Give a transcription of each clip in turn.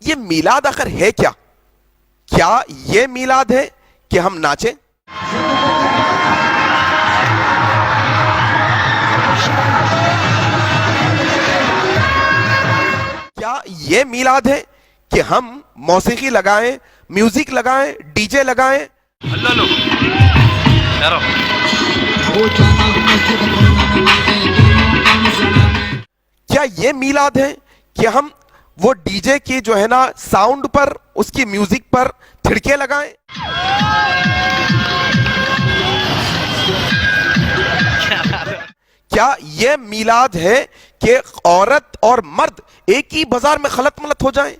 یہ میلاد آخر ہے کیا؟ کیا یہ میلاد ہے کہ ہم ناچیں؟ کیا یہ میلاد ہے کہ ہم موسیقی لگائیں، میوزک لگائیں، ڈی جے لگائیں؟ اللہ لو کیا یہ میلاد ہے کہ ہم وہ ڈی جے کی جو ہے نا ساؤنڈ پر، اس کی میوزک پر تھڑکے لگائیں؟ کیا یہ میلاد ہے کہ عورت اور مرد ایک ہی بازار میں خلط ملط ہو جائیں؟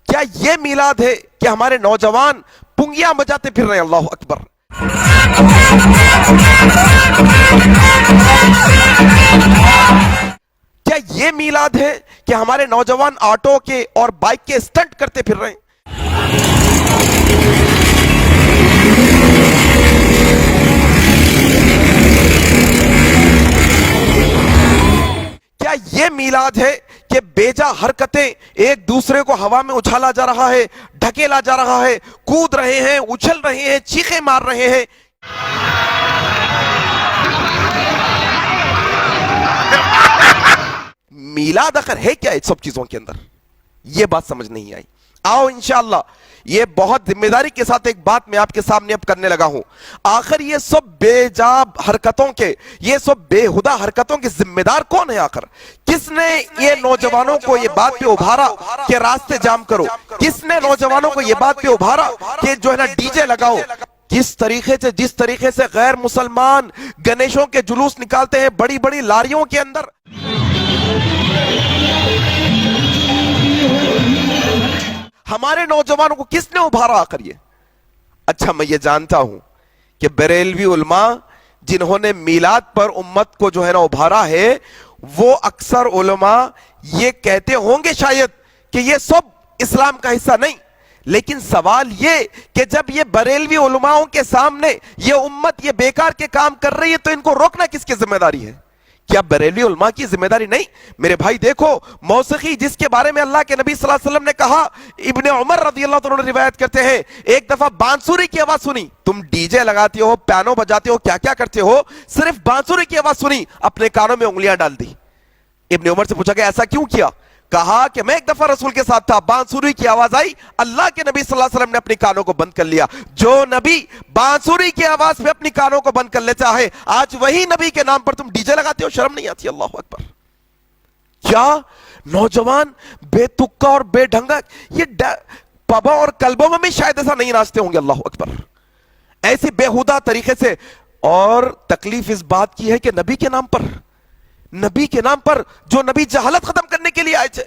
کیا یہ میلاد ہے کہ ہمارے نوجوان پنگیاں بجاتے پھر رہے ہیں؟ اللہ اکبر! کیا یہ میلاد ہے کہ ہمارے نوجوان آٹو کے اور بائک کے اسٹنٹ کرتے پھر رہے ہیں؟ کیا یہ میلاد ہے کہ بیجا حرکتیں ایک دوسرے کو ہوا میں اچھالا جا رہا ہے، ڈھکیلا جا رہا ہے، کود رہے ہیں، اچھل رہے ہیں، چیخیں مار رہے ہیں؟ میلاد آخر ہے کیا اس سب چیزوں کے اندر؟ یہ بات سمجھ نہیں آئی۔ آؤ انشاءاللہ یہ بہت ذمہ داری کے ساتھ ایک بات میں آپ کے سامنے اب کرنے لگا ہوں۔ آخر یہ سب بے جا حرکتوں کے، یہ سب بے ہدہ حرکتوں کے ذمہ دار کون ہے؟ آخر کس نے یہ نوجوانوں کو یہ بات پہ ابھارا کہ راستے جام کرو؟ کس نے نوجوانوں کو یہ بات پہ ابھارا کہ جو ہے نا ڈی جے لگاؤ؟ جس طریقے سے غیر مسلمان گنیشوں کے جلوس نکالتے ہیں بڑی بڑی لاریوں کے اندر، ہمارے نوجوانوں کو کس نے ابھارا آخر یہ؟ اچھا میں یہ جانتا ہوں کہ بریلوی علماء جنہوں نے میلاد پر امت کو جو ہے نا ابھارا ہے، وہ اکثر علماء یہ کہتے ہوں گے شاید کہ یہ سب اسلام کا حصہ نہیں، لیکن سوال یہ کہ جب یہ بریلوی علماؤں کے سامنے یہ امت یہ بیکار کے کام کر رہی ہے تو ان کو روکنا کس کی ذمہ داری ہے؟ کیا بریلوی علماء کی ذمہ داری نہیں؟ میرے بھائی دیکھو، موسیقی جس کے بارے میں اللہ کے نبی صلی اللہ علیہ وسلم نے کہا، ابن عمر رضی اللہ عنہ روایت کرتے ہیں، ایک دفعہ بانسری کی آواز سنی، تم ڈی جے لگاتے ہو، پیانو بجاتے ہو، کیا کیا کرتے ہو، صرف بانسری کی آواز سنی، اپنے کانوں میں انگلیاں ڈال دی۔ ابن عمر سے پوچھا کہ ایسا کیوں کیا؟ کہا کہ میں ایک دفعہ رسول کے ساتھ تھا، بانسری کی آواز آئی، اللہ کے نبی صلی اللہ علیہ وسلم نے اپنی کانوں کو بند کر لیا۔ جو نبی بانسری کی آواز پہ اپنی کانوں کو بند کر لیتا ہے، آج وہی نبی کے نام پر تم ڈی جے لگاتے ہو، شرم نہیں آتی؟ اللہ اکبر! کیا نوجوان بے تکا اور بے ڈھنگا یہ پبوں اور کلبوں میں بھی شاید ایسا نہیں ناچتے ہوں گے؟ اللہ اکبر! ایسے بےہودہ طریقے سے، اور تکلیف اس بات کی ہے کہ نبی کے نام پر جو نبی جہالت ختم کرنے کے لیے آئے تھے،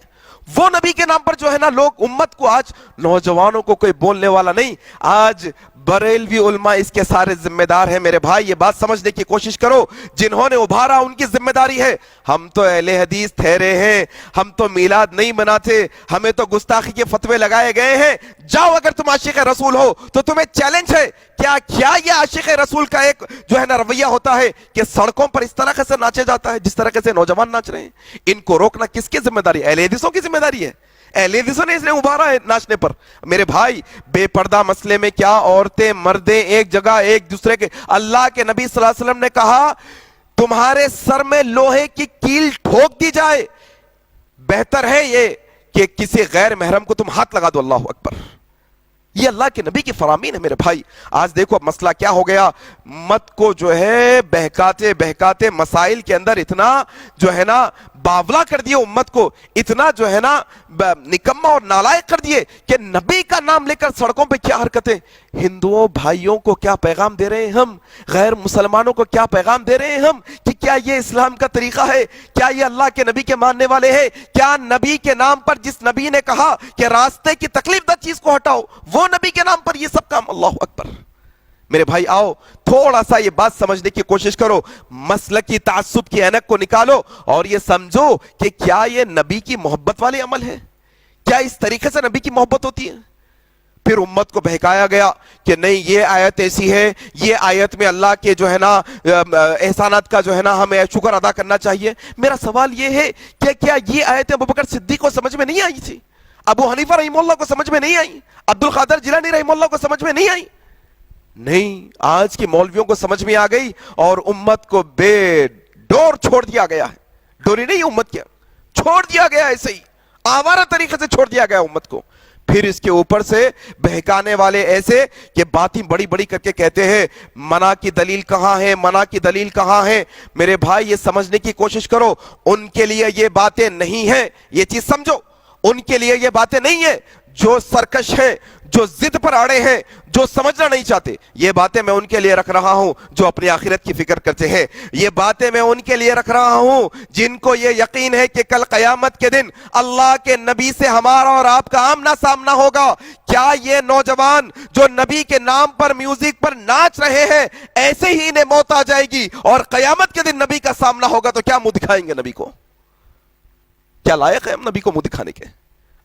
وہ نبی کے نام پر جو ہے نا لوگ امت کو، آج نوجوانوں کو کوئی بولنے والا نہیں، آج بریلوی علماء اس کے سارے ذمہ دار ہیں۔ میرے بھائی یہ بات سمجھنے کی کوشش کرو، جنہوں نے ابھارا ان کی ذمہ داری ہے۔ ہم تو اہل حدیث ٹھہرے ہیں، ہم تو میلاد نہیں مناتے، ہمیں تو گستاخی کے فتوے لگائے گئے ہیں۔ جاؤ، اگر تم عاشق رسول ہو تو تمہیں چیلنج ہے، کیا یہ عاشق رسول کا ایک جو ہے نا رویہ ہوتا ہے کہ سڑکوں پر اس طرح سے ناچے جاتا ہے جس طرح سے نوجوان ناچ رہے ہیں؟ ان کو روکنا کس کی ذمہ داری ہے؟ اہل حدیثوں کی ذمہ داری ہے۔ اہل حدیثوں نے اس نے ابھارا ہے ناچنے پر۔ میرے بھائی بے پردہ مسئلے میں کیا عورتیں مردیں ایک جگہ ایک دوسرے کے، اللہ کے نبی صلی اللہ علیہ وسلم نے کہا تمہارے سر میں لوہے کی کیل ٹھوک دی جائے، بہتر ہے یہ کہ کسی غیر محرم کو تم ہاتھ لگا دو۔ اللہ اکبر! یہ اللہ کے نبی کی فرامین ہے۔ میرے بھائی آج دیکھو اب مسئلہ کیا ہو گیا، مت کو جو ہے بہکاتے مسائل کے اندر اتنا جو ہے نا باولا کر دیے، امت کو اتنا جو ہے نا نکمہ اور نالائق کر دیے کہ نبی کا نام لے کر سڑکوں پہ کیا حرکتیں، ہندوؤں بھائیوں کو کیا پیغام دے رہے ہیں ہم، غیر مسلمانوں کو کیا پیغام دے رہے ہیں ہم کہ کیا یہ اسلام کا طریقہ ہے؟ کیا یہ اللہ کے نبی کے ماننے والے ہیں؟ کیا نبی کے نام پر، جس نبی نے کہا کہ راستے کی تکلیف دہ چیز کو ہٹاؤ، وہ نبی کے نام پر یہ سب کام؟ اللہ اکبر! میرے بھائی آؤ تھوڑا سا یہ بات سمجھنے کی کوشش کرو، مسلکی تعصب کی اینک کو نکالو اور یہ سمجھو کہ کیا یہ نبی کی محبت والے عمل ہے؟ کیا اس طریقے سے نبی کی محبت ہوتی ہے؟ پھر امت کو بہکایا گیا کہ نہیں یہ آیت ایسی ہے, یہ آیت میں اللہ کے جو ہے نا احسانات کا جو ہے نا ہمیں شکر ادا کرنا چاہیے. میرا سوال یہ ہے کہ کیا یہ آیتیں ابوبکر صدیق کو سمجھ میں نہیں آئی تھی؟ ابو حنیفہ رحمہ اللہ کو سمجھ میں نہیں آئی؟ عبد القادر جیلانی رحمہ اللہ کو سمجھ میں نہیں آئی؟ نہیں, آج کے مولویوں کو سمجھ میں آ گئی اور امت کو بے ڈور چھوڑ دیا گیا ہے. ڈوری نہیں امت کیا, چھوڑ دیا گیا, ایسے ہی آوارہ طریقے سے چھوڑ دیا گیا امت کو. پھر اس کے اوپر سے بہکانے والے ایسے کہ باتیں بڑی بڑی کر کے کہتے ہیں منع کی دلیل کہاں ہے, منع کی دلیل کہاں ہے. میرے بھائی یہ سمجھنے کی کوشش کرو, ان کے لیے یہ باتیں نہیں ہیں, یہ چیز سمجھو, ان کے لیے یہ باتیں نہیں ہیں. جو سرکش ہیں, جو ضد پر اڑے ہیں, جو سمجھنا نہیں چاہتے, یہ باتیں میں ان کے لیے رکھ رہا ہوں جو اپنی آخرت کی فکر کرتے ہیں. یہ باتیں میں ان کے لیے رکھ رہا ہوں جن کو یہ یقین ہے کہ کل قیامت کے دن اللہ کے نبی سے ہمارا اور آپ کا آمنا سامنا ہوگا. کیا یہ نوجوان جو نبی کے نام پر میوزک پر ناچ رہے ہیں ایسے ہی انہیں موت آ جائے گی اور قیامت کے دن نبی کا سامنا ہوگا تو کیا منہ دکھائیں گے نبی کو؟ کیا لائق ہے ہم نبی کو منہ دکھانے کے؟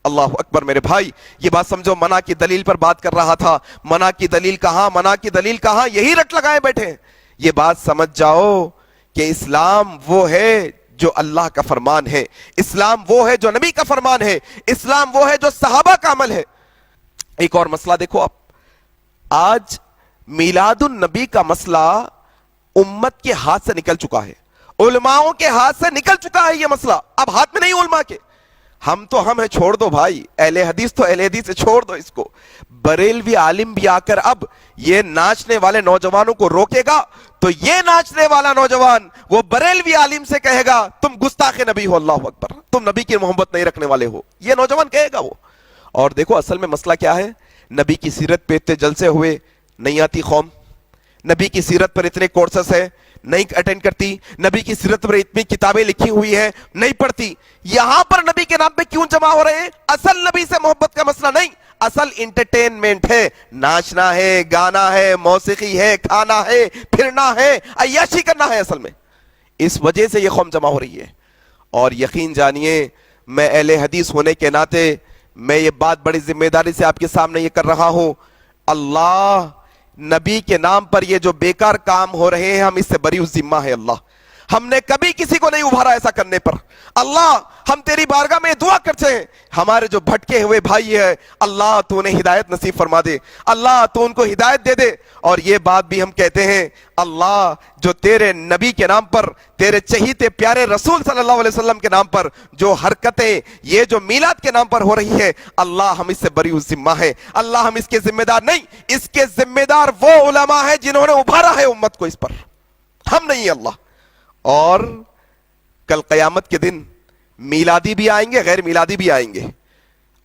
اللہ اکبر. میرے بھائی یہ بات سمجھو, منع کی دلیل پر بات کر رہا تھا. منع کی دلیل کہاں, منع کی دلیل کہاں, یہی رٹ لگائے بیٹھے. یہ بات سمجھ جاؤ کہ اسلام وہ ہے جو اللہ کا فرمان ہے, اسلام وہ ہے جو نبی کا فرمان ہے, اسلام وہ ہے جو صحابہ کا عمل ہے. ایک اور مسئلہ دیکھو آپ, آج میلاد النبی کا مسئلہ امت کے ہاتھ سے نکل چکا ہے, علماؤں کے ہاتھ سے نکل چکا ہے یہ مسئلہ, اب ہاتھ میں نہیں علماء کے. ہم تو ہم ہیں, چھوڑ دو بھائی, اہل حدیث تو اہل حدیث سے چھوڑ دو اس کو. بریلوی عالم بھی آ کر اب یہ ناچنے والے نوجوانوں کو روکے گا تو یہ ناچنے والا نوجوان وہ بریلوی عالم سے کہے گا تم گستاخ نبی ہو, اللہ اکبر, تم نبی کی محبت نہیں رکھنے والے ہو, یہ نوجوان کہے گا وہ. اور دیکھو اصل میں مسئلہ کیا ہے, نبی کی سیرت پہ اتنے جلسے ہوئے, نہیں آتی قوم. نبی کی سیرت پر اتنے کورسز ہیں, نہیں اٹینڈ کرتی. نبی کی سیرت پر اتنی کتابیں لکھی ہوئی ہیں, نہیں پڑھتی. یہاں پر نبی کے نام پہ کیوں جمع ہو رہے ہیں؟ اصل نبی سے محبت کا مسئلہ نہیں, اصل انٹرٹینمنٹ ہے, ناچنا ہے, گانا ہے, موسیقی ہے, کھانا ہے, پھرنا ہے, عیاشی کرنا ہے اصل میں. اس وجہ سے یہ قوم جمع ہو رہی ہے. اور یقین جانیے میں اہل حدیث ہونے کے ناطے میں یہ بات بڑی ذمہ داری سے آپ کے سامنے یہ کر رہا ہوں, اللہ نبی کے نام پر یہ جو بیکار کام ہو رہے ہیں ہم اس سے بری ذمہ ہے. اللہ ہم نے کبھی کسی کو نہیں ابھارا ایسا کرنے پر. اللہ ہم تیری بارگاہ میں دعا کرتے ہیں, ہمارے جو بھٹکے ہوئے بھائی ہیں اللہ تو انہیں ہدایت نصیب فرما دے, اللہ تو ان کو ہدایت دے دے. اور یہ بات بھی ہم کہتے ہیں اللہ جو تیرے نبی کے نام پر, تیرے چہیتے پیارے رسول صلی اللہ علیہ وسلم کے نام پر جو حرکتیں یہ جو میلاد کے نام پر ہو رہی ہے, اللہ ہم اس سے بری ذمہ ہے. اللہ ہم اس کے ذمہ دار نہیں, اس کے ذمہ دار وہ علماء ہیں جنہوں نے ابھارا ہے امت کو اس پر, ہم نہیں. اللہ اور کل قیامت کے دن میلادی بھی آئیں گے, غیر میلادی بھی آئیں گے.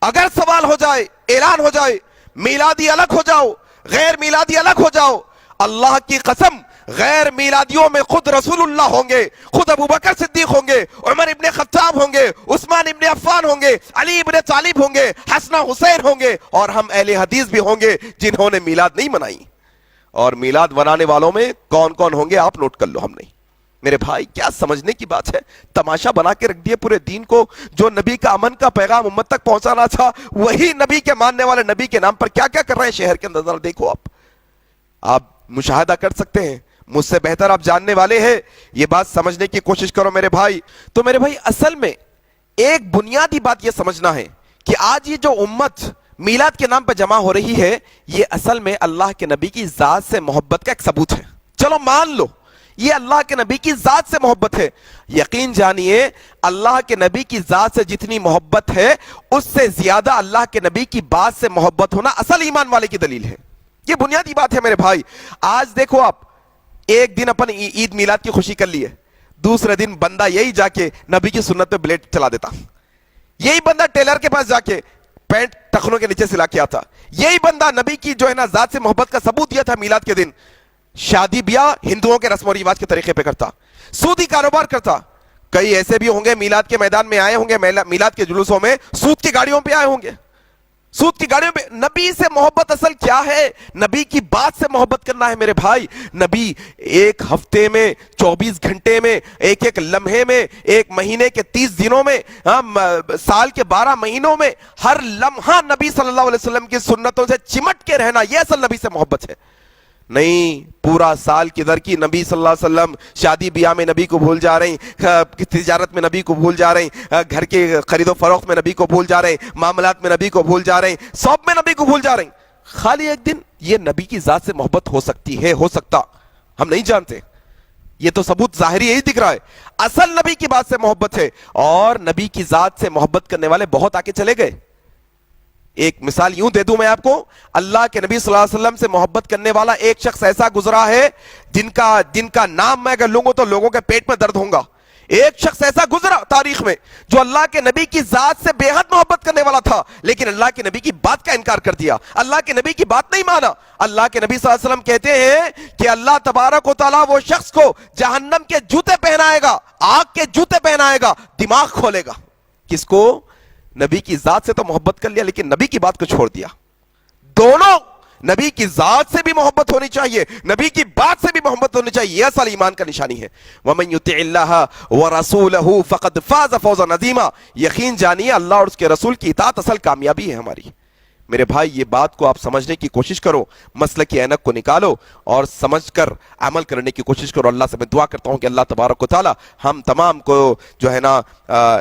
اگر سوال ہو جائے, اعلان ہو جائے میلادی الگ ہو جاؤ, غیر میلادی الگ ہو جاؤ, اللہ کی قسم غیر میلادیوں میں خود رسول اللہ ہوں گے, خود ابوبکر صدیق ہوں گے, عمر ابن خطاب ہوں گے, عثمان ابن عفان ہوں گے, علی ابن طالب ہوں گے, حسن حسین ہوں گے, اور ہم اہل حدیث بھی ہوں گے جنہوں نے میلاد نہیں منائی. اور میلاد منانے والوں میں کون کون ہوں گے آپ نوٹ کر لو. ہم نہیں. میرے بھائی کیا سمجھنے کی بات ہے, تماشا بنا کے رکھ دیے پورے دین کو. جو نبی کا امن کا پیغام امت تک پہنچانا تھا وہی نبی کے ماننے والے نبی کے نام پر کیا کیا کر رہے ہیں شہر کے اندر. دیکھو آپ مشاہدہ کر سکتے ہیں, مجھ سے بہتر آپ جاننے والے ہیں, یہ بات سمجھنے کی کوشش کرو میرے بھائی. تو میرے بھائی اصل میں ایک بنیادی بات یہ سمجھنا ہے کہ آج یہ جو امت میلاد کے نام پر جمع ہو رہی ہے یہ اصل میں اللہ کے نبی کی ذات سے محبت کا ایک ثبوت ہے. چلو مان لو یہ اللہ کے نبی کی ذات سے محبت ہے. یقین جانیے اللہ کے نبی کی ذات سے جتنی محبت ہے اس سے زیادہ اللہ کے نبی کی بات سے محبت ہونا اصل ایمان والے کی دلیل ہے. یہ بنیادی بات ہے میرے بھائی. آج دیکھو آپ, ایک دن اپن عید میلاد کی خوشی کر لی ہے, دوسرے دن بندہ یہی جا کے نبی کی سنت پہ بلیڈ چلا دیتا, یہی بندہ ٹیلر کے پاس جا کے پینٹ ٹخنوں کے نیچے سلا کے آتا, یہی بندہ نبی کی جو ہے نا ذات سے محبت کا ثبوت دیا تھا میلاد کے دن شادی بیاہ ہندوؤں کے رسم و رواج کے طریقے پہ کرتا, سودی کاروبار کرتا. کئی ایسے بھی ہوں گے میلاد کے میدان میں آئے ہوں گے, میلاد کے جلوسوں میں سود کی گاڑیوں پہ آئے ہوں گے. سود کی گاڑیوں میں نبی سے محبت اصل کیا ہے؟ نبی کی بات سے محبت کرنا ہے میرے بھائی. نبی ایک ہفتے میں، 24 گھنٹے میں، ایک ایک لمحے میں، ایک مہینے کے 30 دنوں میں، سال کے 12 مہینوں میں، ہر لمحہ نبی صلی اللہ علیہ وسلم کی سنتوں سے چمٹ کے رہنا، یہ اصل نبی سے محبت ہے. نہیں پورا سال کدھر کی نبی صلی اللہ علیہ وسلم شادی بیاہ میں نبی کو بھول جا رہے ہیں، تجارت میں نبی کو بھول جا رہے ہیں، گھر کے خرید و فروخت میں نبی کو بھول جا رہے ہیں، معاملات میں نبی کو بھول جا رہے ہیں، سب میں نبی کو بھول جا رہے ہیں. خالی ایک دن یہ نبی کی ذات سے محبت ہو سکتی ہے، ہو سکتا، ہم نہیں جانتے. یہ تو ثبوت ظاہری یہی دکھ رہا ہے. اصل نبی کی بات سے محبت ہے، اور نبی کی ذات سے محبت کرنے والے بہت آگے چلے گئے. ایک مثال یوں دے دوں میں آپ کو، اللہ کے نبی صلی اللہ علیہ وسلم سے محبت کرنے والا ایک شخص ایسا گزرا ہے جن کا نام میں اگر لوں تو لوگوں کے پیٹ میں درد ہوگا. ایک شخص ایسا گزرا تاریخ میں جو اللہ کے نبی کی ذات سے بے حد محبت کرنے والا تھا، لیکن اللہ کے نبی کی بات کا انکار کر دیا، اللہ کے نبی کی بات نہیں مانا. اللہ کے نبی صلی اللہ علیہ وسلم کہتے ہیں کہ اللہ تبارک و تعالیٰ وہ شخص کو جہنم کے جوتے پہنائے گا، آگ کے جوتے پہنائے گا، دماغ کھولے گا. کس کو؟ نبی کی ذات سے تو محبت کر لیا لیکن نبی کی بات کو چھوڑ دیا. دونوں، نبی کی ذات سے بھی محبت ہونی چاہیے، نبی کی بات سے بھی محبت ہونی چاہیے. یہ اصل ایمان کا نشانی ہے. وَمَن يُطِعِ اللَّهَ وَرَسُولَهُ فَقَدْ فَازَ فَوْزًا عَظِيمًا. یقین جانیے اللہ اور اس کے رسول کی اطاعت اصل کامیابی ہے ہماری. میرے بھائی یہ بات کو آپ سمجھنے کی کوشش کرو، مسلک کی اینک کو نکالو اور سمجھ کر عمل کرنے کی کوشش کرو. اللہ سے میں دعا کرتا ہوں کہ اللہ تبارک و تعالی ہم تمام کو جو ہے نا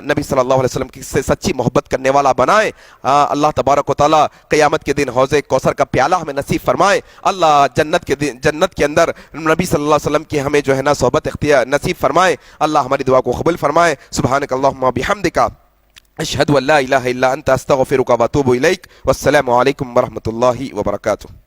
نبی صلی اللہ علیہ وسلم سے سچی محبت کرنے والا بنائے. اللہ تبارک و تعالی قیامت کے دن حوض کوثر کا پیالہ ہمیں نصیب فرمائے. اللہ جنت کے اندر نبی صلی اللہ علیہ وسلم کی ہمیں جو ہے نا صحبت اختیار نصیب فرمائے. اللہ ہماری دعا کو قبول فرمائے. سبحانک اللہم و بحمدک، اشہد ان لا الہ الا انت، استغفرک و اتوب الیک. والسلام علیکم ورحمۃ اللہ وبرکاتہ.